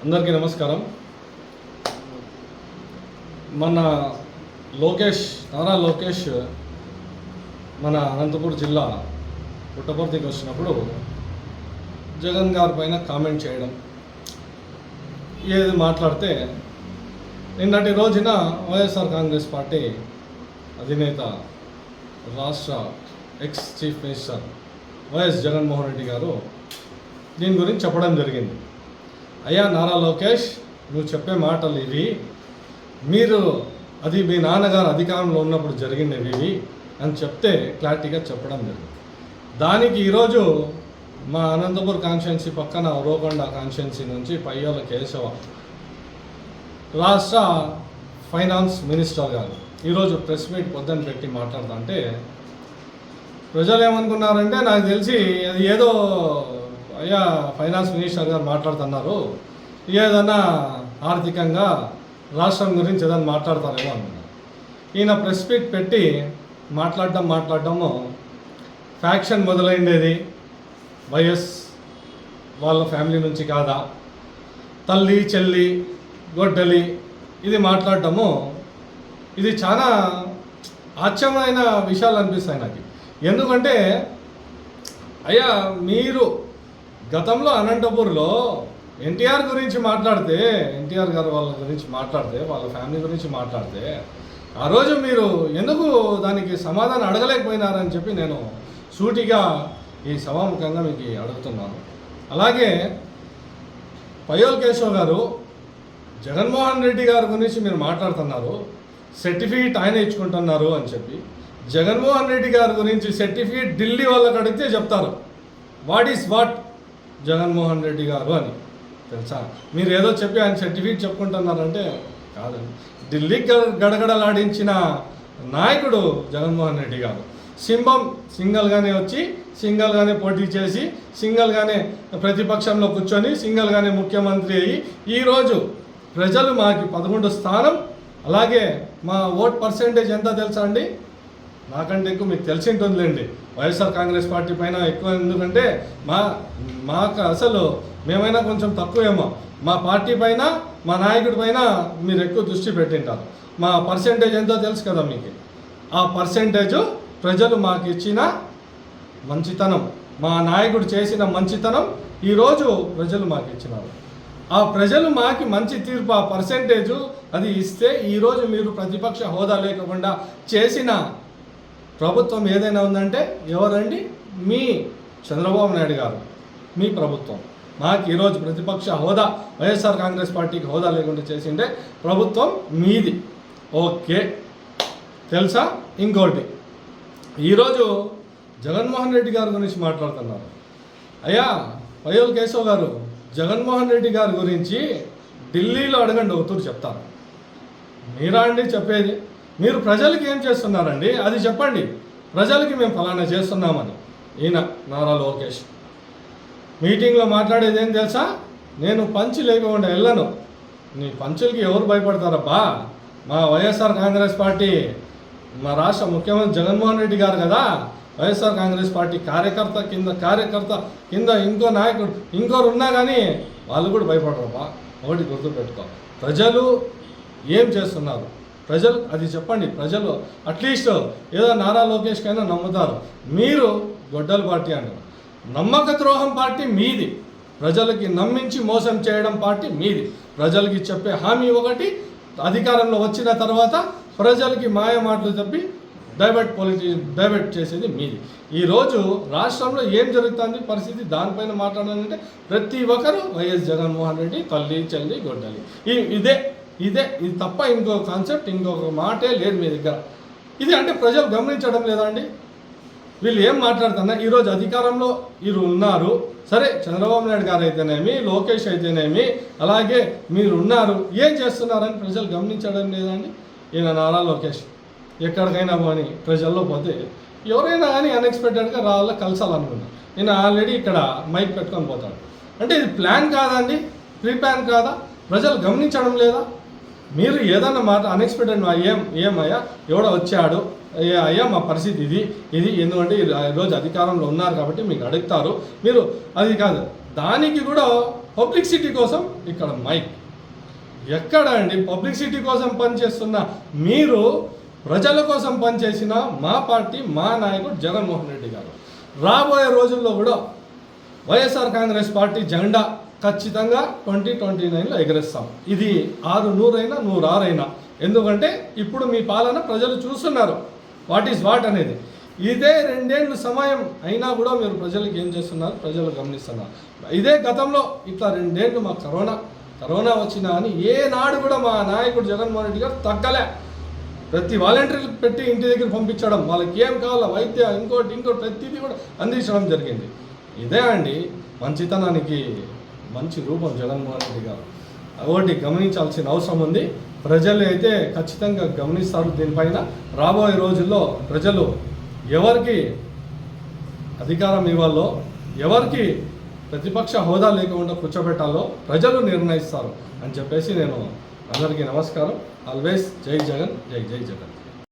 అందరికీ నమస్కారం. మన నారా లోకేష్ మన అనంతపురం జిల్లా పుట్టపర్తికి వచ్చినప్పుడు జగన్ గారి పైన కామెంట్ చేయడం, ఏది మాట్లాడితే నిన్నటి రోజున వైఎస్ఆర్ కాంగ్రెస్ పార్టీ అధినేత రాష్ట్ర ex chief minister YS Jaganmohan Reddy గారు దీని గురించి చెప్పడం జరిగింది. అయ్యా నారా లోకేష్, నువ్వు చెప్పే మాటలు ఇవి, అది మీ నాన్నగారు అధికారంలో ఉన్నప్పుడు జరిగినవి ఇవి అని చెప్తే క్లారిటీగా చెప్పడం జరిగింది. దానికి ఈరోజు మా అనంతపురం కాన్స్టిట్యున్సీ పక్కన ఉరవకొండ కాన్స్టిట్యున్సీ నుంచి పయ్యాల కేశవ రాష్ట్ర ఫైనాన్స్ మినిస్టర్ గారు ఈరోజు ప్రెస్ మీట్ పొద్దున్న పెట్టి మాట్లాడుతుంటే ప్రజలు ఏమనుకున్నారంటే, నాకు తెలిసి అది ఏదో అయ్యా ఫైనాన్స్ మినిస్టర్ గారు మాట్లాడుతున్నారు, ఏదన్నా ఆర్థికంగా రాష్ట్రం గురించి ఏదైనా మాట్లాడతారేమో అనుకున్నారు. ఈయన ప్రెస్ మీట్ పెట్టి మాట్లాడడము ఫ్యాక్షన్ మొదలైండేది వైఎస్ వాళ్ళ ఫ్యామిలీ నుంచి కాదా, తల్లి చెల్లి గొడ్డలి ఇది మాట్లాడటము, ఇది చాలా ఆశ్చర్యమైన విషయాలు అనిపిస్తాయి నాకు. ఎందుకంటే అయ్యా మీరు గతంలో అనంతపూర్లో ఎన్టీఆర్ గురించి మాట్లాడితే, ఎన్టీఆర్ గారు వాళ్ళ గురించి మాట్లాడితే, వాళ్ళ ఫ్యామిలీ గురించి మాట్లాడితే ఆ రోజు మీరు ఎందుకు దానికి సమాధానం అడగలేకపోయినారని చెప్పి నేను సూటిగా ఈ సభాముఖంగా మీకు అడుగుతున్నాను. అలాగే పయ్యోల్ కేశవ్ గారు జగన్మోహన్ రెడ్డి గారి గురించి మీరు మాట్లాడుతున్నారు, సర్టిఫికేట్ ఆయన ఇచ్చుకుంటున్నారు అని చెప్పి, జగన్మోహన్ రెడ్డి గారి గురించి సర్టిఫికేట్ ఢిల్లీ వాళ్ళకి అడిగితే చెప్తారు what is what Jaganmohan Reddy గారు అని. తెలుసా? మీరు ఏదో చెప్పి ఆయన సర్టిఫికేట్ చెప్పుకుంటున్నారంటే కాదండి. ఢిల్లీకి గడగడలాడించిన నాయకుడు జగన్మోహన్ రెడ్డి గారు. సింగల్గానే వచ్చి సింగల్గానే పోటీ చేసి సింగల్గానే ప్రతిపక్షంలో కూర్చొని సింగల్గానే ముఖ్యమంత్రి అయ్యి ఈరోజు ప్రజలు మాకు 11 స్థానం, అలాగే మా ఓట్ పర్సెంటేజ్ ఎంత తెలుసా అండి? నాకంటే ఎక్కువ మీకు తెలిసి ఉంటుందిలేండి. వైఎస్ఆర్ కాంగ్రెస్ పార్టీ పైన ఎక్కువ, ఎందుకంటే మాకు అసలు మేమైనా కొంచెం తక్కువేమో, మా పార్టీ పైన మా నాయకుడి పైన మీరు ఎక్కువ దృష్టి పెట్టింటారు. మా పర్సెంటేజ్ ఎంతో తెలుసు కదా మీకు. ఆ పర్సెంటేజు ప్రజలు మాకు ఇచ్చిన మంచితనం, మా నాయకుడు చేసిన మంచితనం ఈరోజు ప్రజలు మాకు ఇచ్చినారు. ఆ ప్రజలు మాకు మంచి తీర్పు, ఆ పర్సెంటేజు అది ఇస్తే ఈరోజు మీరు ప్రతిపక్ష హోదా లేకుండా చేసిన ప్రభుత్వం ఏదైనా ఉందంటే ఎవరండి? మీ చంద్రబాబు నాయుడు గారు, మీ ప్రభుత్వం. మాకు ఈరోజు ప్రతిపక్ష హోదా, వైఎస్ఆర్ కాంగ్రెస్ పార్టీకి హోదా లేకుండా చేసిండే ప్రభుత్వం మీది. ఓకే, తెలుసా? ఇంకోటి, ఈరోజు జగన్మోహన్ రెడ్డి గారి గురించి మాట్లాడుతున్నారు. అయ్యా పయ్యోల్ కేశవ్ గారు, జగన్మోహన్ రెడ్డి గారి గురించి ఢిల్లీలో అడగండి, అవుతూరు చెప్తారు. మీరా అండి చెప్పేది? మీరు ప్రజలకి ఏం చేస్తున్నారండి అది చెప్పండి. ప్రజలకి మేము ఫలానా చేస్తున్నామని. ఈయన నారా లోకేష్ మీటింగ్లో మాట్లాడేది ఏం తెలుసా? నేను పంచి లేకుండా వెళ్ళను. నీ పంచులకి ఎవరు భయపడతారబ్బా? మా వైఎస్ఆర్ కాంగ్రెస్ పార్టీ, మా రాష్ట్ర ముఖ్యమంత్రి జగన్మోహన్ రెడ్డి గారు కదా, వైఎస్ఆర్ కాంగ్రెస్ పార్టీ కార్యకర్త కింద ఇంకో నాయకుడు ఇంకోరు ఉన్నా కానీ వాళ్ళు కూడా భయపడరబ్బా. ఒకటి గుర్తుపెట్టుకో, ప్రజలు ఏం చేస్తున్నారు ప్రజలు అది చెప్పండి. ప్రజలు అట్లీస్ట్ ఏదో నారా లోకేష్కైనా నమ్ముతారు. మీరు గొడ్డల పార్టీ అంటారు. నమ్మక ద్రోహం పార్టీ మీది. ప్రజలకి నమ్మించి మోసం చేయడం పార్టీ మీది. ప్రజలకి చెప్పే హామీ ఒకటి, అధికారంలో వచ్చిన తర్వాత ప్రజలకి మాయ మాటలు చెప్పి డైవర్ట్ చేసేది మీది. ఈరోజు రాష్ట్రంలో ఏం జరుగుతుంది పరిస్థితి, దానిపైన మాట్లాడాలంటే ప్రతి ఒక్కరు వైఎస్ జగన్మోహన్ రెడ్డి తల్లి చెల్లి గొడ్డలి, ఇది తప్ప ఇంకో కాన్సెప్ట్, ఇంకొక మాటే లేదు మీ దగ్గర. ఇది అంటే ప్రజలు గమనించడం లేదా అండి? వీళ్ళు ఏం మాట్లాడుతున్నా, ఈరోజు అధికారంలో వీరు ఉన్నారు, సరే చంద్రబాబు నాయుడు గారు అయితేనేమి, లోకేష్ అయితేనేమి, అలాగే మీరు ఉన్నారు, ఏం చేస్తున్నారని ప్రజలు గమనించడం లేదా అండి? ఈయన నారా లోకేష్ ఎక్కడికైనా పోని ప్రజల్లో పోతే ఎవరైనా కానీ అన్ఎక్స్పెక్టెడ్గా రావాలో కలసాలనుకున్నారు. నేను ఆల్రెడీ ఇక్కడ మైక్ పెట్టుకొని పోతాడు. అంటే ఇది ప్లాన్ కాదండి, ప్రీ ప్లాన్ కాదా? ప్రజలు గమనించడం లేదా? మీరు ఏదన్నా మాట అన్ఎక్స్పెక్టెడ్ ఏమయ్యా ఎవడో వచ్చాడు, అయ్యా మా పరిస్థితి ఇది ఎందుకంటే ఈరోజు అధికారంలో ఉన్నారు కాబట్టి మీకు అడుగుతారు. మీరు అది కాదు, దానికి కూడా పబ్లిసిటీ కోసం ఇక్కడ మైక్. ఎక్కడ అండి పబ్లిసిటీ కోసం పనిచేస్తున్న మీరు ప్రజల కోసం పనిచేసిన మా పార్టీ మా నాయకుడు జగన్మోహన్ రెడ్డి గారు. రాబోయే రోజుల్లో కూడా వైఎస్ఆర్ కాంగ్రెస్ పార్టీ జెండా ఖచ్చితంగా 2029లో ఎగరేస్తాం. ఇది 100 అయినా 106 అయినా. ఎందుకంటే ఇప్పుడు మీ పాలన ప్రజలు చూస్తున్నారు వాట్ ఈజ్ వాట్ అనేది. ఇదే 2 ఏళ్ళు సమయం అయినా కూడా మీరు ప్రజలకు ఏం చేస్తున్నారు ప్రజలు గమనిస్తున్నారు. ఇదే గతంలో ఇట్లా 2 ఏళ్ళు మా కరోనా వచ్చినా అని ఏనాడు కూడా మా నాయకుడు జగన్మోహన్ రెడ్డి గారు తగ్గలే. ప్రతి వాలంటీర్లకు పెట్టి ఇంటి దగ్గర పంపించడం, వాళ్ళకి ఏం కావాలో వైద్య ఇంకోటి ప్రతిదీ కూడా అందించడం జరిగింది. ఇదే అండి మంచితనానికి మంచి రూపం జగన్మోహన్ రెడ్డి గారు. ఒకటి గమనించాల్సిన అవసరం ఉంది. ప్రజలు అయితే ఖచ్చితంగా గమనిస్తారు దీనిపైన. రాబోయే రోజుల్లో ప్రజలు ఎవరికి అధికారం ఇవ్వాలో, ఎవరికి ప్రతిపక్ష హోదా లేకుండా కూర్చోబెట్టాలో ప్రజలు నిర్ణయిస్తారు అని చెప్పేసి నేను అందరికీ నమస్కారం. ఆల్వేస్ జై జగన్, జై జగన్.